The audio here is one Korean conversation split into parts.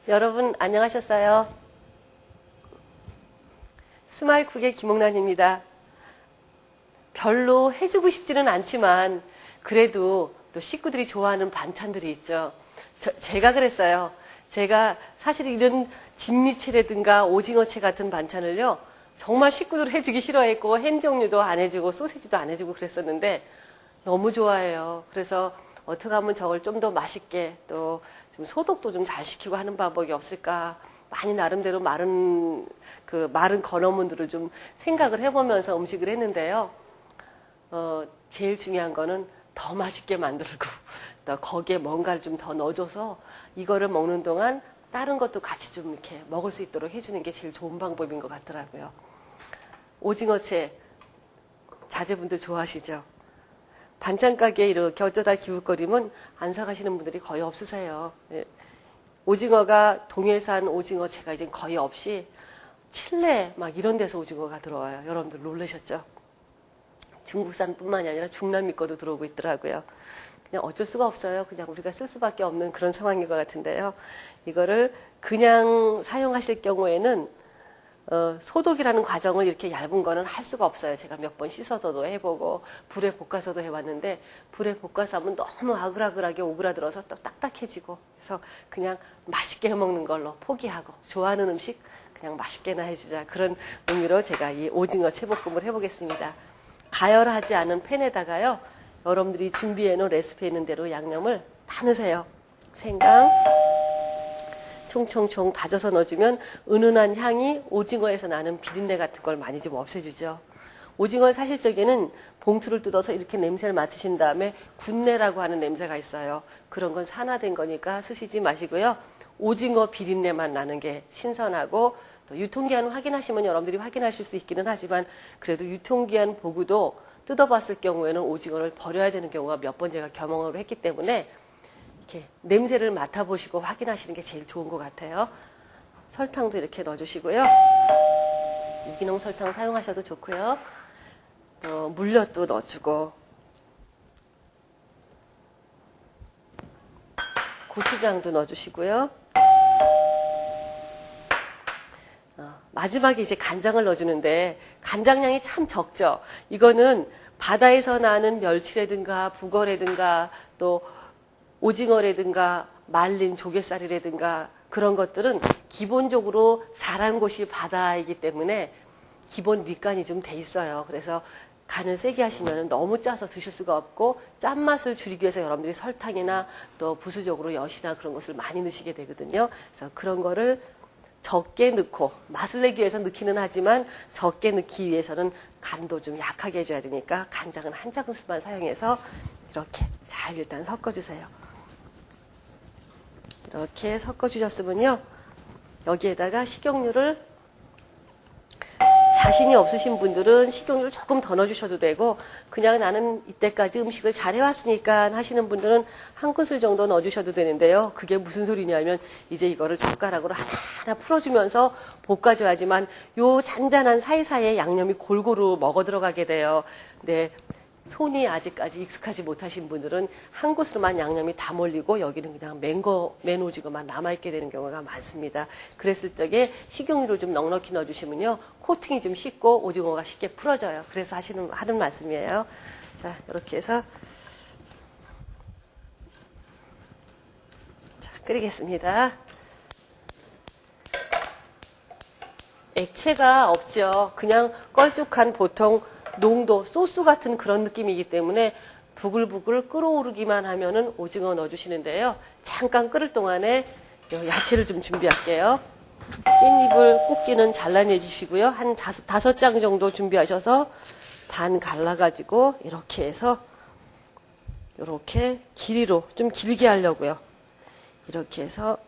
여러분 안녕하셨어요? 스마일쿡의 김옥란입니다. 별로 해주고 싶지는 않지만 그래도 또 식구들이 좋아하는 반찬들이 있죠. 제가 그랬어요. 제가 사실 이런 진미채라든가 오징어채 같은 반찬을요, 정말 식구들 해주기 싫어했고 햄 종류도 안 해주고 소시지도 안 해주고 그랬었는데 너무 좋아해요. 그래서 어떻게 하면 저걸 좀 더 맛있게 또 좀 소독도 좀 잘 시키고 하는 방법이 없을까, 많이 나름대로 마른 건어물들을 좀 생각을 해보면서 음식을 했는데요. 제일 중요한 거는 더 맛있게 만들고 또 거기에 뭔가를 좀 더 넣어줘서 이거를 먹는 동안 다른 것도 같이 좀 이렇게 먹을 수 있도록 해주는 게 제일 좋은 방법인 것 같더라고요. 오징어채 자제분들 좋아하시죠? 반찬 가게에 이렇게 어쩌다 기웃거리면 안 사가시는 분들이 거의 없으세요. 오징어가 동해산 오징어채가 이제 거의 없이 칠레 막 이런 데서 오징어가 들어와요. 여러분들 놀라셨죠? 중국산뿐만이 아니라 중남미 거도 들어오고 있더라고요. 그냥 어쩔 수가 없어요. 그냥 우리가 쓸 수밖에 없는 그런 상황인 것 같은데요. 이거를 그냥 사용하실 경우에는 소독이라는 과정을 이렇게 얇은 거는 할 수가 없어요. 제가 몇 번 씻어서도 해보고 불에 볶아서도 해봤는데 불에 볶아서 하면 너무 아글아글하게 오그라들어서 또 딱딱해지고, 그래서 그냥 맛있게 해먹는 걸로 포기하고 좋아하는 음식 그냥 맛있게나 해주자, 그런 의미로 제가 이 오징어 채볶음을 해보겠습니다. 가열하지 않은 팬에다가요, 여러분들이 준비해놓은 레시피에 있는 대로 양념을 다 넣으세요. 생강 총총총 다져서 넣어주면 은은한 향이 오징어에서 나는 비린내 같은 걸 많이 좀 없애주죠. 오징어 사실적에는 봉투를 뜯어서 이렇게 냄새를 맡으신 다음에 군내라고 하는 냄새가 있어요. 그런 건 산화된 거니까 쓰시지 마시고요. 오징어 비린내만 나는 게 신선하고, 또 유통기한 확인하시면 여러분들이 확인하실 수 있기는 하지만 그래도 유통기한 보고도 뜯어봤을 경우에는 오징어를 버려야 되는 경우가 몇 번 제가 경험을 했기 때문에 이렇게 냄새를 맡아보시고 확인하시는 게 제일 좋은 것 같아요. 설탕도 이렇게 넣어주시고요. 유기농 설탕 사용하셔도 좋고요. 물엿도 넣어주고, 고추장도 넣어주시고요. 마지막에 이제 간장을 넣어주는데 간장량이 참 적죠. 이거는 바다에서 나는 멸치라든가 북어라든가 또 오징어라든가 말린 조갯살이라든가 그런 것들은 기본적으로 자란 곳이 바다이기 때문에 기본 밑간이 좀 돼 있어요. 그래서 간을 세게 하시면 너무 짜서 드실 수가 없고, 짠맛을 줄이기 위해서 여러분들이 설탕이나 또 부수적으로 엿이나 그런 것을 많이 넣으시게 되거든요. 그래서 그런 거를 적게 넣고, 맛을 내기 위해서 넣기는 하지만 적게 넣기 위해서는 간도 좀 약하게 해줘야 되니까 간장은 한 작은술만 사용해서 이렇게 잘 일단 섞어주세요. 이렇게 섞어주셨으면요, 여기에다가 식용유를, 자신이 없으신 분들은 식용유를 조금 더 넣어주셔도 되고, 그냥 나는 이때까지 음식을 잘 해왔으니까 하시는 분들은 한 큰술 정도 넣어주셔도 되는데요. 그게 무슨 소리냐면 이제 이거를 젓가락으로 하나하나 풀어주면서 볶아줘야지만 요 잔잔한 사이사이에 양념이 골고루 먹어 들어가게 돼요. 네. 손이 아직까지 익숙하지 못하신 분들은 한 곳으로만 양념이 다 몰리고 여기는 그냥 맨 오징어만 남아있게 되는 경우가 많습니다. 그랬을 적에 식용유를 좀 넉넉히 넣어주시면요, 코팅이 좀 쉽고 오징어가 쉽게 풀어져요. 그래서 하는 말씀이에요. 자, 이렇게 해서 자, 끓이겠습니다. 액체가 없죠. 그냥 껄쭉한 보통 농도, 소스 같은 그런 느낌이기 때문에 부글부글 끓어오르기만 하면은 오징어 넣어주시는데요. 잠깐 끓을 동안에 야채를 좀 준비할게요. 깻잎을 꼭지는 잘라내주시고요. 한 5장 정도 준비하셔서 반 갈라가지고 이렇게 해서 이렇게 길이로 좀 길게 하려고요. 이렇게 해서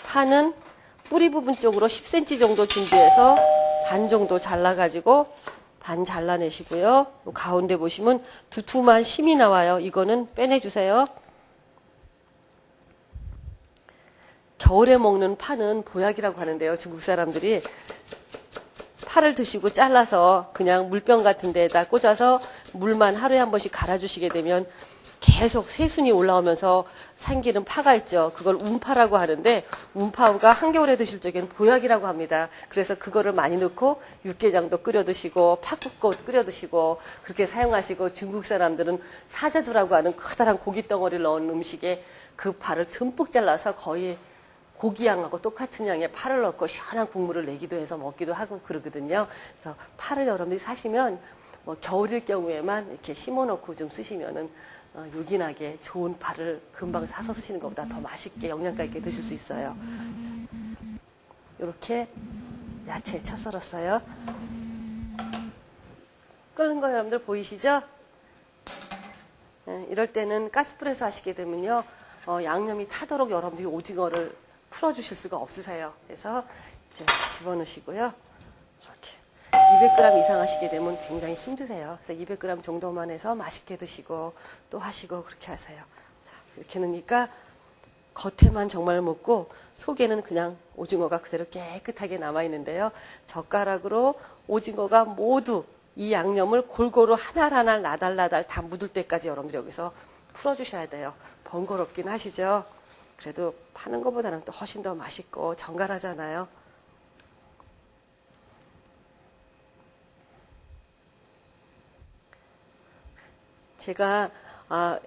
파는 뿌리 부분 쪽으로 10cm 정도 준비해서 반 정도 잘라가지고 반 잘라내시고요. 가운데 보시면 두툼한 심이 나와요. 이거는 빼내주세요. 겨울에 먹는 파는 보약이라고 하는데요. 중국 사람들이 파를 드시고 잘라서 그냥 물병 같은 데에다 꽂아서 물만 하루에 한 번씩 갈아주시게 되면 계속 새순이 올라오면서 생기는 파가 있죠. 그걸 운파라고 하는데 운파가 한겨울에 드실 적에는 보약이라고 합니다. 그래서 그거를 많이 넣고 육개장도 끓여 드시고 팥국도 끓여 드시고 그렇게 사용하시고, 중국 사람들은 사자두라고 하는 커다란 고기 덩어리를 넣은 음식에 그 파를 듬뿍 잘라서 거의 고기 양하고 똑같은 양의 파를 넣고 시원한 국물을 내기도 해서 먹기도 하고 그러거든요. 그래서 파를 여러분들이 사시면 뭐 겨울일 경우에만 이렇게 심어놓고 좀 쓰시면은 요긴하게 좋은 파를 금방 사서 쓰시는 것보다 더 맛있게 영양가 있게 드실 수 있어요. 이렇게 야채 채 썰었어요. 끓는 거 여러분들 보이시죠? 이럴 때는 가스불에서 하시게 되면요, 양념이 타도록 여러분들이 오징어를 풀어주실 수가 없으세요. 그래서 이제 집어넣으시고요. 이렇게 200g 이상 하시게 되면 굉장히 힘드세요. 그래서 200g 정도만 해서 맛있게 드시고 또 하시고 그렇게 하세요. 자, 이렇게 넣으니까 겉에만 정말 먹고 속에는 그냥 오징어가 그대로 깨끗하게 남아있는데요. 젓가락으로 오징어가 모두 이 양념을 골고루 하나하나 나달나달 다 묻을 때까지 여러분들 여기서 풀어주셔야 돼요. 번거롭긴 하시죠? 그래도 파는 것보다는 또 훨씬 더 맛있고 정갈하잖아요. 제가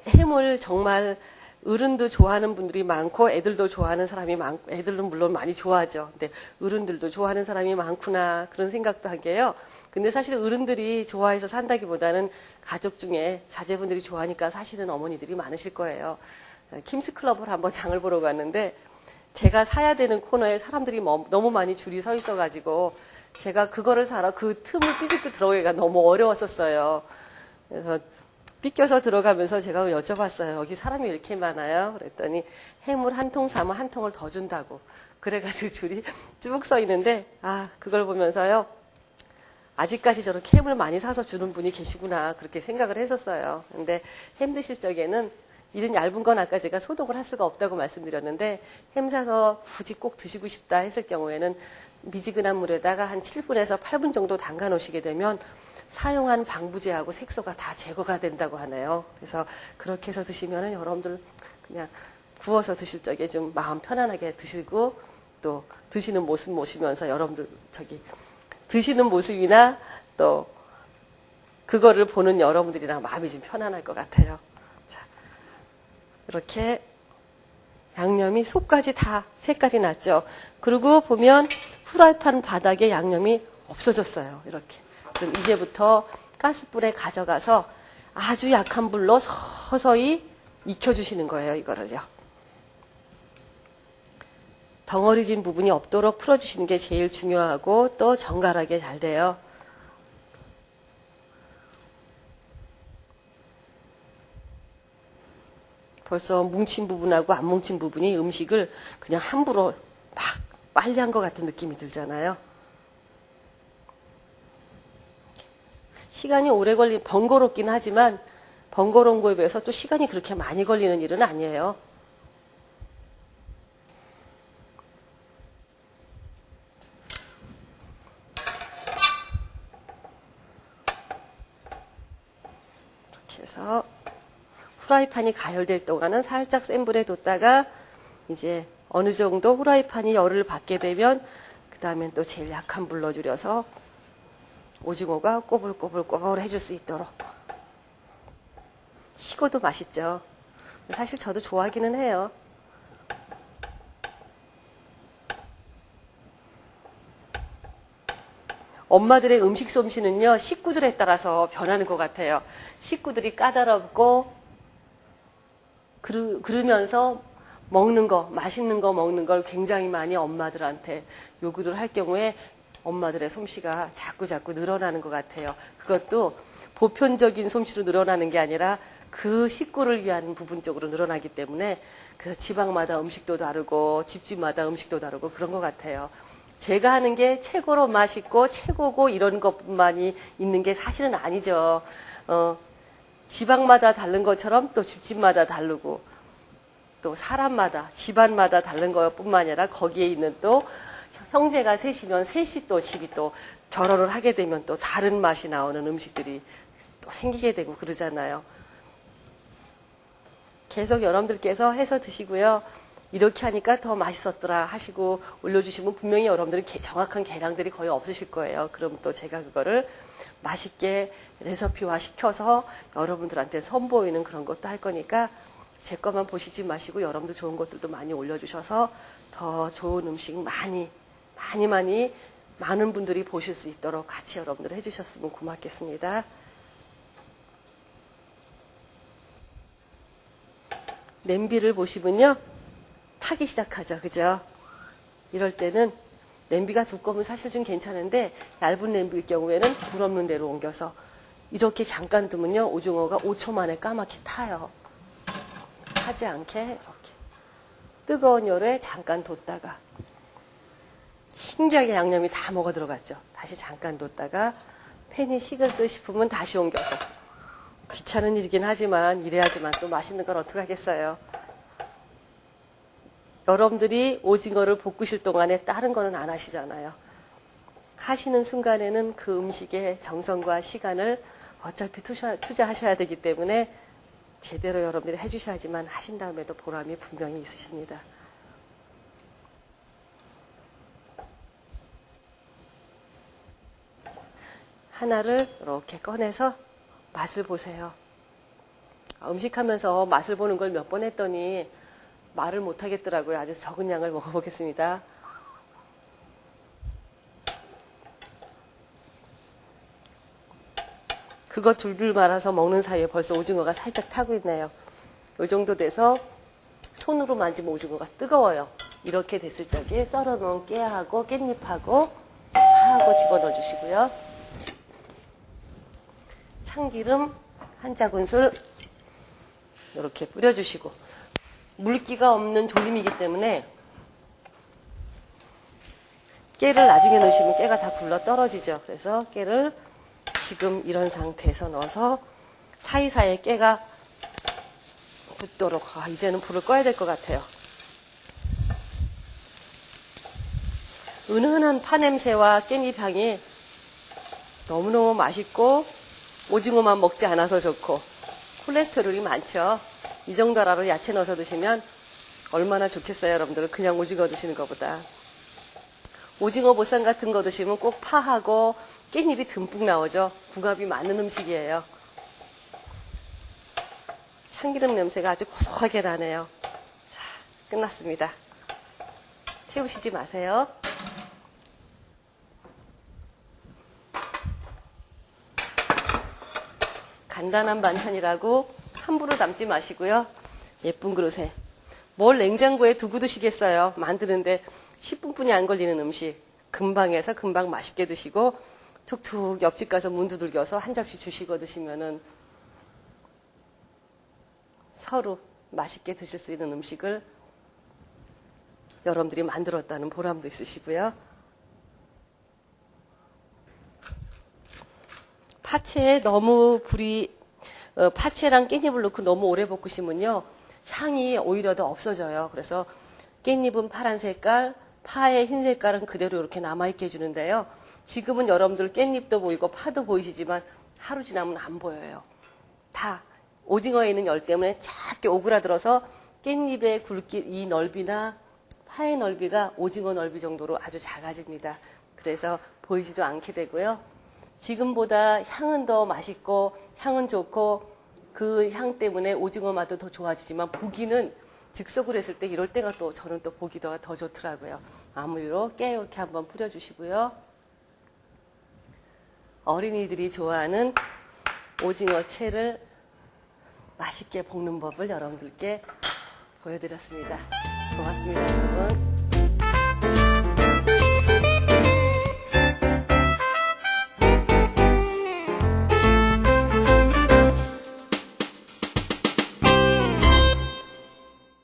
햄을 정말 어른도 좋아하는 분들이 많고 애들도 좋아하는 사람이 많고, 애들은 물론 많이 좋아하죠. 근데 어른들도 좋아하는 사람이 많구나 그런 생각도 하게요. 근데 사실 어른들이 좋아해서 산다기보다는 가족 중에 자제분들이 좋아하니까 사실은 어머니들이 많으실 거예요. 킴스클럽을 한번 장을 보러 갔는데 제가 사야 되는 코너에 사람들이 너무 많이 줄이 서 있어가지고 제가 그거를 사러 그 틈을 삐집고 들어가기가 너무 어려웠었어요. 그래서 삐껴서 들어가면서 제가 여쭤봤어요. 여기 사람이 이렇게 많아요? 그랬더니 해물 한 통 사면 한 통을 더 준다고. 그래가지고 줄이 쭉 서 있는데, 그걸 보면서요, 아직까지 저렇게 햄을 많이 사서 주는 분이 계시구나 그렇게 생각을 했었어요. 근데 햄 드실 적에는 이런 얇은 건 아까 제가 소독을 할 수가 없다고 말씀드렸는데, 햄 사서 굳이 꼭 드시고 싶다 했을 경우에는 미지근한 물에다가 한 7분에서 8분 정도 담가 놓으시게 되면 사용한 방부제하고 색소가 다 제거가 된다고 하네요. 그래서 그렇게 해서 드시면은 여러분들 그냥 구워서 드실 적에 좀 마음 편안하게 드시고, 또 드시는 모습 보시면서 여러분들 드시는 모습이나 또 그거를 보는 여러분들이랑 마음이 좀 편안할 것 같아요. 자, 이렇게 양념이 속까지 다 색깔이 났죠. 그리고 보면 후라이팬 바닥에 양념이 없어졌어요. 이렇게. 그럼 이제부터 가스불에 가져가서 아주 약한 불로 서서히 익혀주시는 거예요. 이거를요. 덩어리진 부분이 없도록 풀어주시는 게 제일 중요하고 또 정갈하게 잘 돼요. 벌써 뭉친 부분하고 안 뭉친 부분이 음식을 그냥 함부로 막 빨리 한 것 같은 느낌이 들잖아요. 시간이 오래 번거롭긴 하지만 번거로운 거에 비해서 또 시간이 그렇게 많이 걸리는 일은 아니에요. 이렇게 해서 후라이팬이 가열될 동안은 살짝 센 불에 뒀다가 이제 어느 정도 후라이팬이 열을 받게 되면 그 다음엔 또 제일 약한 불로 줄여서 오징어가 꼬불꼬불 해줄 수 있도록. 식어도 맛있죠. 사실 저도 좋아하기는 해요. 엄마들의 음식 솜씨는요, 식구들에 따라서 변하는 것 같아요. 식구들이 까다롭고 그러면서 먹는 거, 맛있는 거 먹는 걸 굉장히 많이 엄마들한테 요구를 할 경우에 엄마들의 솜씨가 자꾸 늘어나는 것 같아요. 그것도 보편적인 솜씨로 늘어나는 게 아니라 그 식구를 위한 부분적으로 늘어나기 때문에, 그래서 지방마다 음식도 다르고 집집마다 음식도 다르고 그런 것 같아요. 제가 하는 게 최고로 맛있고 최고고 이런 것만이 있는 게 사실은 아니죠. 지방마다 다른 것처럼 또 집집마다 다르고 또 사람마다 집안마다 다른 것뿐만 아니라 거기에 있는 또 형제가 셋이면 셋이 또 집이 또 결혼을 하게 되면 또 다른 맛이 나오는 음식들이 또 생기게 되고 그러잖아요. 계속 여러분들께서 해서 드시고요. 이렇게 하니까 더 맛있었더라 하시고 올려주시면 분명히 여러분들은 정확한 계량들이 거의 없으실 거예요. 그럼 또 제가 그거를 맛있게 레시피화 시켜서 여러분들한테 선보이는 그런 것도 할 거니까 제 것만 보시지 마시고 여러분들 좋은 것들도 많이 올려주셔서 더 좋은 음식 많은 분들이 보실 수 있도록 같이 여러분들 해주셨으면 고맙겠습니다. 냄비를 보시면요. 타기 시작하죠. 그죠? 이럴 때는 냄비가 두꺼우면 사실 좀 괜찮은데 얇은 냄비일 경우에는 불 없는 데로 옮겨서 이렇게 잠깐 두면요. 오징어가 5초 만에 까맣게 타요. 타지 않게 이렇게 뜨거운 열에 잠깐 뒀다가 신기하게 양념이 다 먹어 들어갔죠. 다시 잠깐 뒀다가 팬이 식을 듯 싶으면 다시 옮겨서 귀찮은 일이긴 하지만 이래야지만 또 맛있는 걸 어떡하겠어요. 여러분들이 오징어를 볶으실 동안에 다른 거는 안 하시잖아요. 하시는 순간에는 그 음식의 정성과 시간을 어차피 투자하셔야 되기 때문에 제대로 여러분들이 해주셔야지만 하신 다음에도 보람이 분명히 있으십니다. 하나를 이렇게 꺼내서 맛을 보세요. 음식하면서 맛을 보는 걸 몇 번 했더니 말을 못 하겠더라고요. 아주 적은 양을 먹어보겠습니다. 그거 줄줄 말아서 먹는 사이에 벌써 오징어가 살짝 타고 있네요. 이 정도 돼서 손으로 만지면 오징어가 뜨거워요. 이렇게 됐을 적에 썰어놓은 깨하고 깻잎하고 파하고 집어넣어 주시고요. 참기름 한 작은술 이렇게 뿌려주시고 물기가 없는 조림이기 때문에 깨를 나중에 넣으시면 깨가 다 굴러 떨어지죠. 그래서 깨를 지금 이런 상태에서 넣어서 사이사이에 깨가 붙도록 이제는 불을 꺼야 될 것 같아요. 은은한 파 냄새와 깻잎 향이 너무너무 맛있고 오징어만 먹지 않아서 좋고 콜레스테롤이 많죠. 이 정도 알아로 야채 넣어서 드시면 얼마나 좋겠어요. 여러분들은 그냥 오징어 드시는 것보다. 오징어 보쌈 같은 거 드시면 꼭 파하고 깻잎이 듬뿍 나오죠. 궁합이 맞는 음식이에요. 참기름 냄새가 아주 고소하게 나네요. 자, 끝났습니다. 태우시지 마세요. 간단한 반찬이라고 함부로 담지 마시고요. 예쁜 그릇에. 뭘 냉장고에 두고 드시겠어요. 만드는데 10분뿐이 안 걸리는 음식. 금방 해서 금방 맛있게 드시고 툭툭 옆집 가서 문 두들겨서 한 접시 주시고 드시면은 서로 맛있게 드실 수 있는 음식을 여러분들이 만들었다는 보람도 있으시고요. 파채에 너무 파채랑 깻잎을 넣고 너무 오래 볶으시면요. 향이 오히려 더 없어져요. 그래서 깻잎은 파란 색깔, 파의 흰 색깔은 그대로 이렇게 남아있게 해주는데요. 지금은 여러분들 깻잎도 보이고 파도 보이시지만 하루 지나면 안 보여요. 다 오징어에 있는 열 때문에 작게 오그라들어서 깻잎의 굵기 이 넓이나 파의 넓이가 오징어 넓이 정도로 아주 작아집니다. 그래서 보이지도 않게 되고요. 지금보다 향은 더 맛있고 향은 좋고 그 향 때문에 오징어 맛도 더 좋아지지만 보기는 즉석으로 했을 때 이럴 때가 또 저는 또 보기 더 좋더라고요. 마무리로 깨 이렇게 한번 뿌려주시고요. 어린이들이 좋아하는 오징어채를 맛있게 볶는 법을 여러분들께 보여드렸습니다. 고맙습니다, 여러분.